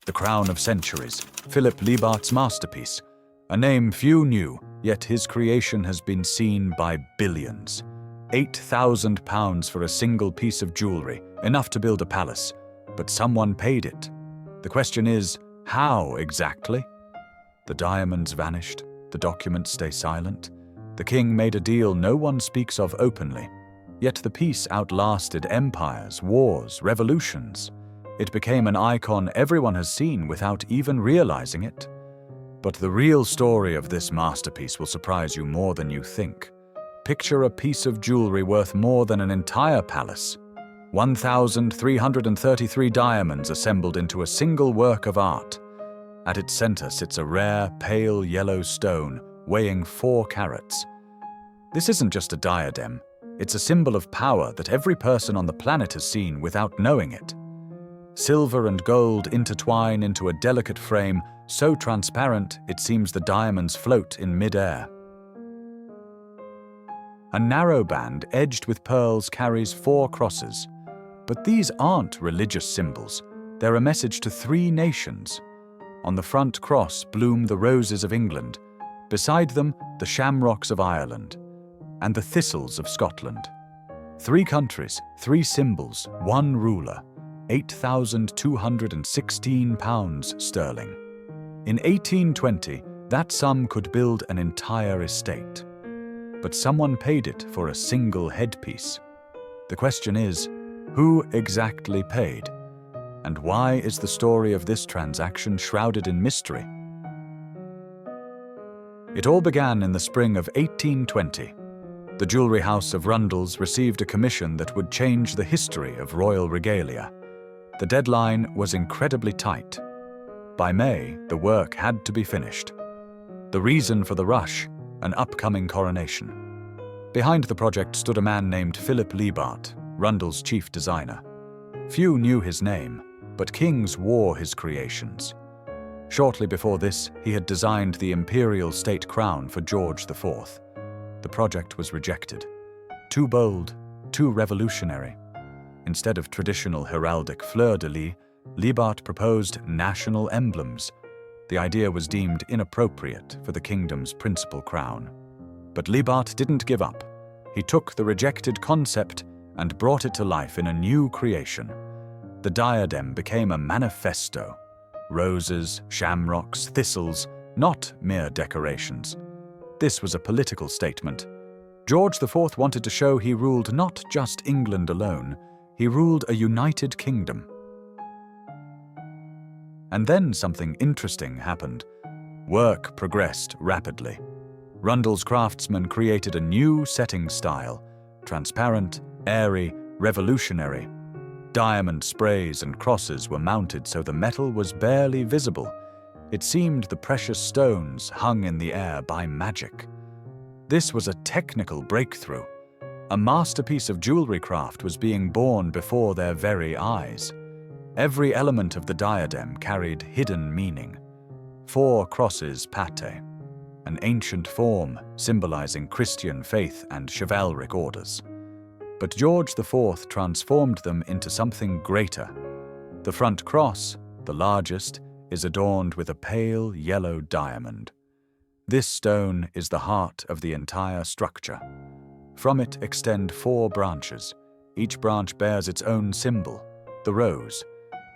the crown of centuries, Philip Liebart's masterpiece. A name few knew, yet his creation has been seen by billions. £8,000 for a single piece of jewelry, enough to build a palace. But someone paid it. The question is, how exactly? The diamonds vanished, the documents stay silent. The king made a deal no one speaks of openly. Yet the piece outlasted empires, wars, revolutions. It became an icon everyone has seen without even realizing it. But the real story of this masterpiece will surprise you more than you think. Picture a piece of jewelry worth more than an entire palace. 1,333 diamonds assembled into a single work of art. At its center sits a rare, pale yellow stone weighing 4 carats. This isn't just a diadem. It's a symbol of power that every person on the planet has seen without knowing it. Silver and gold intertwine into a delicate frame so transparent it seems the diamonds float in mid-air. A narrow band edged with pearls carries 4 crosses. But these aren't religious symbols. They're a message to 3 nations. On the front cross bloom the roses of England. Beside them, the shamrocks of Ireland. And the thistles of Scotland. 3 countries, 3 symbols, 1 ruler. £8,216 sterling. In 1820, that sum could build an entire estate. But someone paid it for a single headpiece. The question is, who exactly paid? And why is the story of this transaction shrouded in mystery? It all began in the spring of 1820. The jewelry house of Rundles received a commission that would change the history of royal regalia. The deadline was incredibly tight. By May, the work had to be finished. The reason for the rush? An upcoming coronation. Behind the project stood a man named Philip Liebart, Rundle's chief designer. Few knew his name, but kings wore his creations. Shortly before this, he had designed the Imperial state crown for George IV. The project was rejected. Too bold, too revolutionary. Instead of traditional heraldic fleur-de-lis, Liebart proposed national emblems. The idea was deemed inappropriate for the kingdom's principal crown. But Liebart didn't give up. He took the rejected concept and brought it to life in a new creation. The diadem became a manifesto. Roses, shamrocks, thistles, not mere decorations. This was a political statement. George IV wanted to show he ruled not just England alone, he ruled a united kingdom. And then something interesting happened. Work progressed rapidly. Rundle's craftsmen created a new setting style, transparent, airy, revolutionary. Diamond sprays and crosses were mounted so the metal was barely visible. It seemed the precious stones hung in the air by magic. This was a technical breakthrough. A masterpiece of jewelry craft was being born before their very eyes. Every element of the diadem carried hidden meaning. 4 crosses pate, an ancient form symbolizing Christian faith and chivalric orders. But George IV transformed them into something greater. The front cross, the largest, is adorned with a pale yellow diamond. This stone is the heart of the entire structure. From it extend 4 branches. Each branch bears its own symbol, the rose.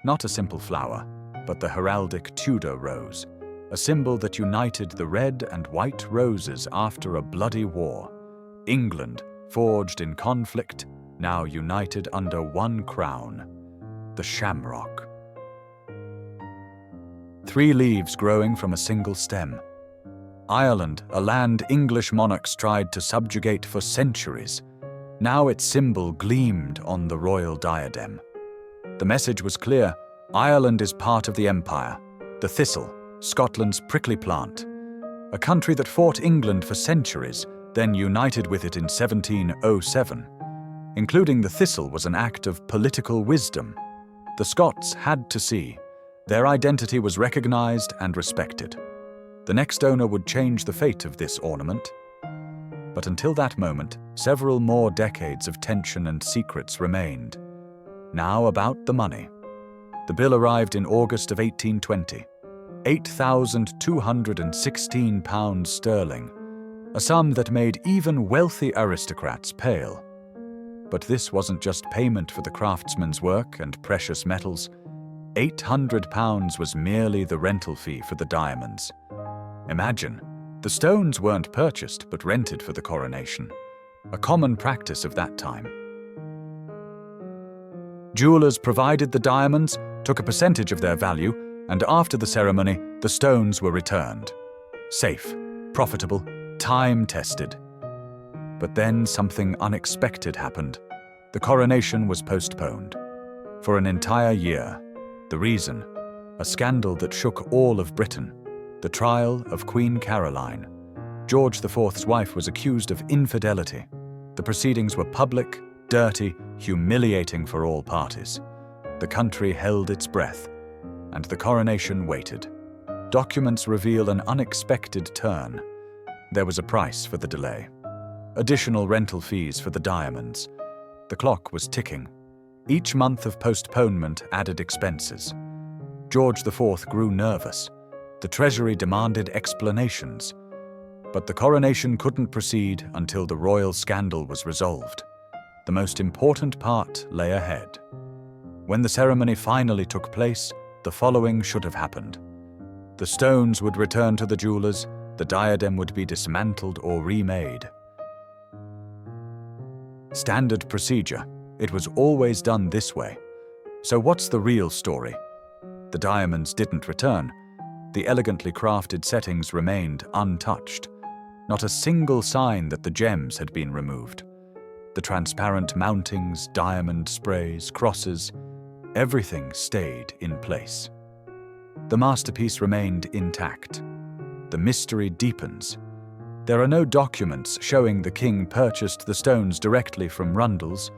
Not a simple flower, but the heraldic Tudor rose, a symbol that united the red and white roses after a bloody war. England, forged in conflict, now united under one crown, the shamrock. 3 leaves growing from a single stem. Ireland, a land English monarchs tried to subjugate for centuries. Now its symbol gleamed on the royal diadem. The message was clear: Ireland is part of the empire, the thistle, Scotland's prickly plant. A country that fought England for centuries, then united with it in 1707. Including the thistle was an act of political wisdom. The Scots had to see. Their identity was recognized and respected. The next owner would change the fate of this ornament. But until that moment, several more decades of tension and secrets remained. Now about the money. The bill arrived in August of 1820. £8,216 sterling, a sum that made even wealthy aristocrats pale. But this wasn't just payment for the craftsman's work and precious metals. £800 was merely the rental fee for the diamonds. Imagine, the stones weren't purchased but rented for the coronation, a common practice of that time. Jewelers provided the diamonds, took a percentage of their value, and after the ceremony, the stones were returned. Safe, profitable, time-tested. But then something unexpected happened. The coronation was postponed. For an entire year. The reason? A scandal that shook all of Britain. The trial of Queen Caroline. George IV's wife was accused of infidelity. The proceedings were public, dirty, humiliating for all parties. The country held its breath, and the coronation waited. Documents reveal an unexpected turn. There was a price for the delay. Additional rental fees for the diamonds. The clock was ticking. Each month of postponement added expenses. George IV grew nervous. The treasury demanded explanations. But the coronation couldn't proceed until the royal scandal was resolved. The most important part lay ahead. When the ceremony finally took place, the following should have happened. The stones would return to the jewelers, the diadem would be dismantled or remade. Standard procedure. It was always done this way. So what's the real story? The diamonds didn't return. The elegantly crafted settings remained untouched. Not a single sign that the gems had been removed. The transparent mountings, diamond sprays, crosses, everything stayed in place. The masterpiece remained intact. The mystery deepens. There are no documents showing the king purchased the stones directly from Rundle's.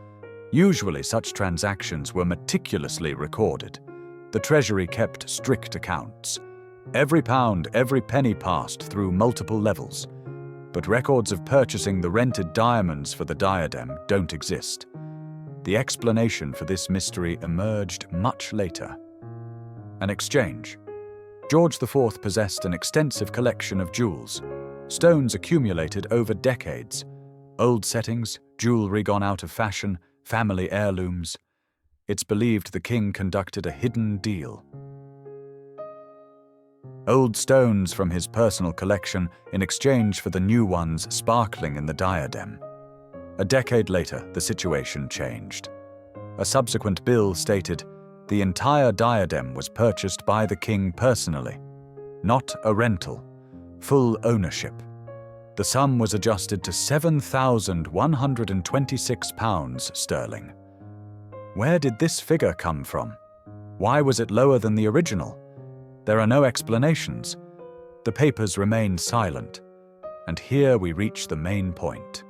Usually such transactions were meticulously recorded. The treasury kept strict accounts. Every pound, every penny passed through multiple levels. But records of purchasing the rented diamonds for the diadem don't exist. The explanation for this mystery emerged much later. An exchange. George IV possessed an extensive collection of jewels, stones accumulated over decades, old settings, jewelry gone out of fashion, family heirlooms. It's believed the king conducted a hidden deal. Old stones from his personal collection in exchange for the new ones sparkling in the diadem. A decade later, the situation changed. A subsequent bill stated, the entire diadem was purchased by the king personally, not a rental, full ownership. The sum was adjusted to £7,126 sterling. Where did this figure come from? Why was it lower than the original? There are no explanations. The papers remain silent. And here we reach the main point.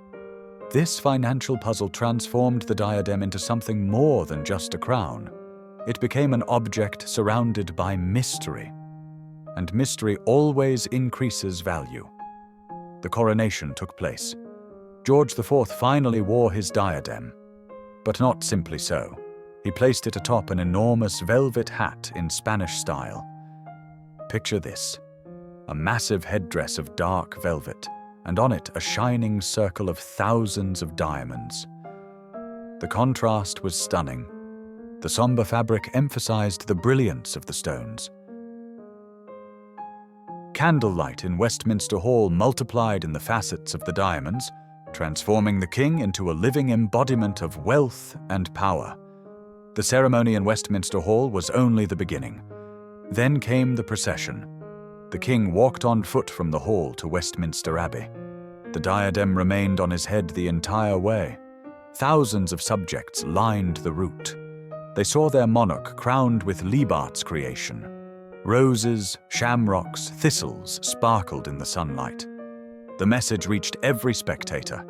This financial puzzle transformed the diadem into something more than just a crown. It became an object surrounded by mystery. And mystery always increases value. The coronation took place. George IV finally wore his diadem. But not simply so. He placed it atop an enormous velvet hat in Spanish style. Picture this. A massive headdress of dark velvet, and on it a shining circle of thousands of diamonds. The contrast was stunning. The somber fabric emphasized the brilliance of the stones. Candlelight in Westminster Hall multiplied in the facets of the diamonds, transforming the king into a living embodiment of wealth and power. The ceremony in Westminster Hall was only the beginning. Then came the procession. The king walked on foot from the hall to Westminster Abbey. The diadem remained on his head the entire way. Thousands of subjects lined the route. They saw their monarch crowned with Liebart's creation. Roses, shamrocks, thistles sparkled in the sunlight. The message reached every spectator.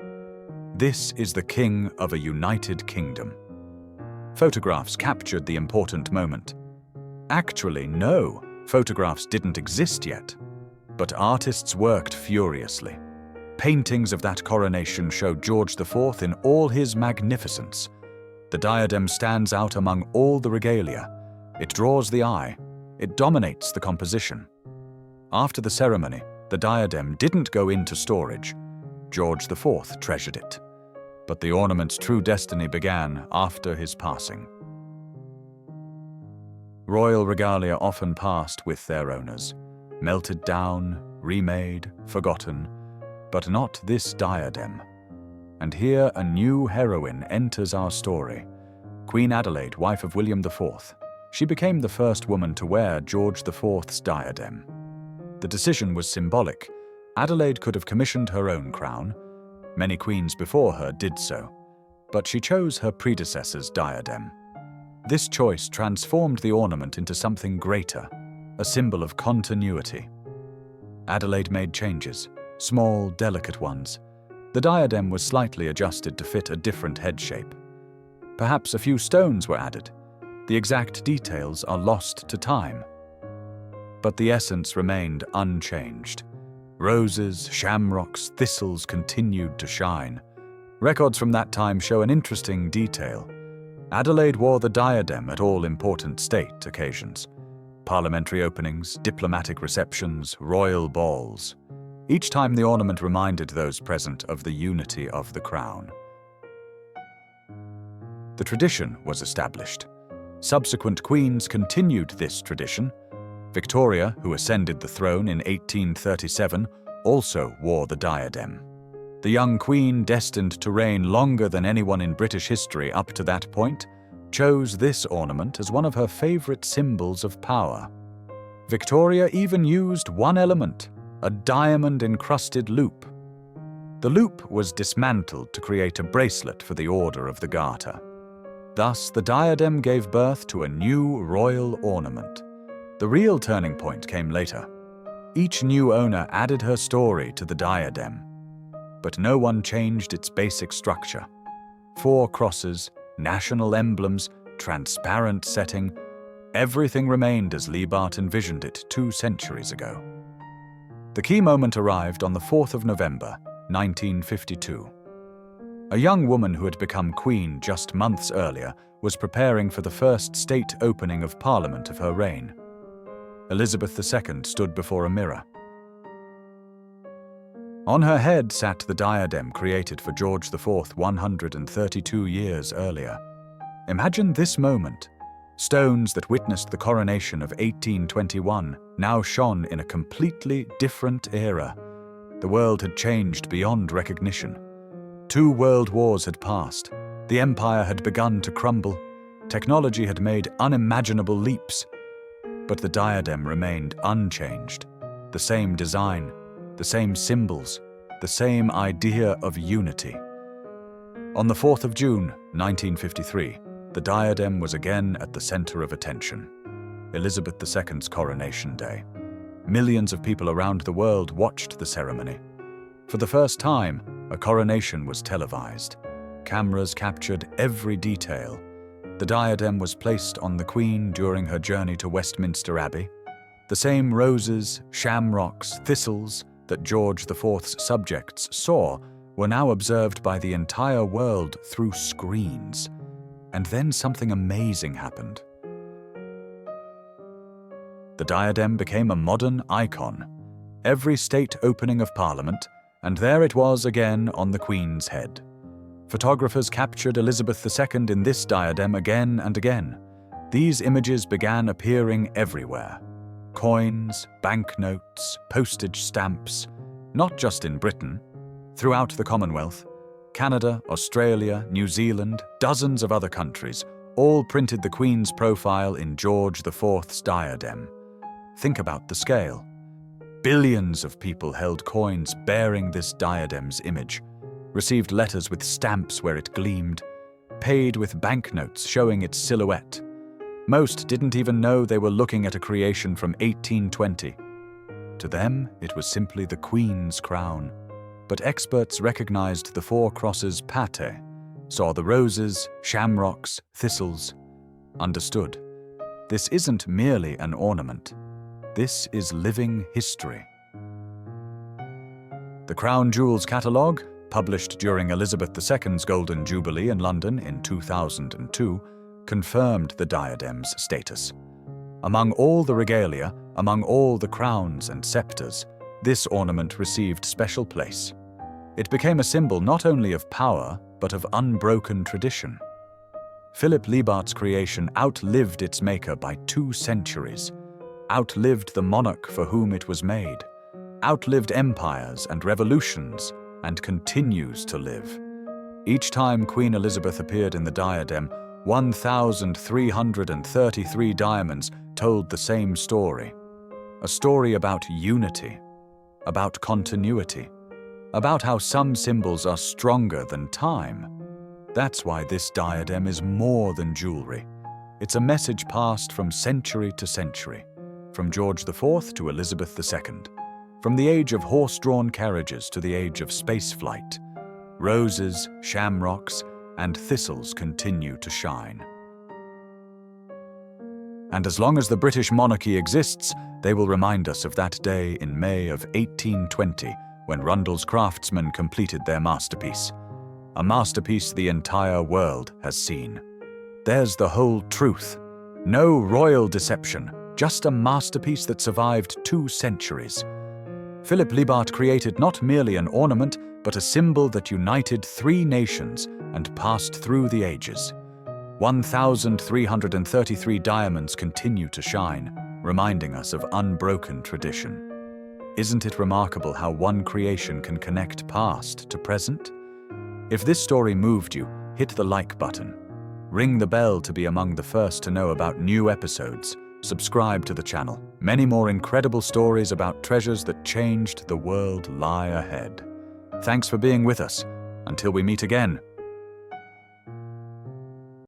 This is the king of a united kingdom. Photographs captured the important moment. Actually, no, photographs didn't exist yet. But artists worked furiously. Paintings of that coronation show George IV in all his magnificence. The diadem stands out among all the regalia, It draws the eye. It dominates the composition. After the ceremony, the diadem didn't go into storage. George IV treasured it. But the ornament's true destiny began after his passing. Royal regalia often passed with their owners, melted down, remade, forgotten, but not this diadem. And here a new heroine enters our story. Queen Adelaide, wife of William IV. She became the first woman to wear George IV's diadem. The decision was symbolic. Adelaide could have commissioned her own crown. Many queens before her did so, but she chose her predecessor's diadem. This choice transformed the ornament into something greater, a symbol of continuity. Adelaide made changes, small, delicate ones. The diadem was slightly adjusted to fit a different head shape. Perhaps a few stones were added. The exact details are lost to time. But the essence remained unchanged. Roses, shamrocks, thistles continued to shine. Records from that time show an interesting detail. Adelaide wore the diadem at all important state occasions. Parliamentary openings, diplomatic receptions, royal balls. Each time the ornament reminded those present of the unity of the crown. The tradition was established. Subsequent queens continued this tradition. Victoria, who ascended the throne in 1837, also wore the diadem. The young queen, destined to reign longer than anyone in British history up to that point, chose this ornament as one of her favorite symbols of power. Victoria even used one element, a diamond-encrusted loop. The loop was dismantled to create a bracelet for the Order of the Garter. Thus, the diadem gave birth to a new royal ornament. The real turning point came later. Each new owner added her story to the diadem. But no one changed its basic structure. 4 crosses, national emblems, transparent setting, everything remained as Liebart envisioned it 2 centuries ago. The key moment arrived on the 4th of November, 1952. A young woman who had become queen just months earlier was preparing for the first state opening of Parliament of her reign. Elizabeth II stood before a mirror. On her head sat the diadem created for George IV 132 years earlier. Imagine this moment. Stones that witnessed the coronation of 1821 now shone in a completely different era. The world had changed beyond recognition. 2 world wars had passed. The empire had begun to crumble. Technology had made unimaginable leaps. But the diadem remained unchanged. The same design, the same symbols, the same idea of unity. On the 4th of June, 1953, the diadem was again at the center of attention. Elizabeth II's coronation day. Millions of people around the world watched the ceremony. For the first time, a coronation was televised. Cameras captured every detail. The diadem was placed on the Queen during her journey to Westminster Abbey. The same roses, shamrocks, thistles that George IV's subjects saw were now observed by the entire world through screens. And then something amazing happened. The diadem became a modern icon. Every state opening of Parliament, and there it was again on the Queen's head. Photographers captured Elizabeth II in this diadem again and again. These images began appearing everywhere. Coins, banknotes, postage stamps, not just in Britain. Throughout the Commonwealth, Canada, Australia, New Zealand, dozens of other countries, all printed the Queen's profile in George IV's diadem. Think about the scale. Billions of people held coins bearing this diadem's image, received letters with stamps where it gleamed, paid with banknotes showing its silhouette. Most didn't even know they were looking at a creation from 1820. To them, it was simply the Queen's crown. But experts recognized the 4 crosses pate, saw the roses, shamrocks, thistles, understood. This isn't merely an ornament. This is living history. The Crown Jewels catalogue, published during Elizabeth II's Golden Jubilee in London in 2002, confirmed the diadem's status. Among all the regalia, among all the crowns and scepters, this ornament received special place. It became a symbol not only of power, but of unbroken tradition. Philip Liebart's creation outlived its maker by 2 centuries, outlived the monarch for whom it was made, outlived empires and revolutions, and continues to live. Each time Queen Elizabeth appeared in the diadem, 1,333 diamonds told the same story. A story about unity, about continuity, about how some symbols are stronger than time. That's why this diadem is more than jewelry. It's a message passed from century to century, from George IV to Elizabeth II, from the age of horse-drawn carriages to the age of spaceflight. Roses, shamrocks, and thistles continue to shine. And as long as the British monarchy exists, they will remind us of that day in May of 1820 when Rundle's craftsmen completed their masterpiece. A masterpiece the entire world has seen. There's the whole truth. No royal deception, just a masterpiece that survived 2 centuries. Philip Liebart created not merely an ornament, but a symbol that united 3 nations and passed through the ages. 1,333 diamonds continue to shine, reminding us of unbroken tradition. Isn't it remarkable how one creation can connect past to present? If this story moved you, hit the like button. Ring the bell to be among the first to know about new episodes. Subscribe to the channel. Many more incredible stories about treasures that changed the world lie ahead. Thanks for being with us. Until we meet again,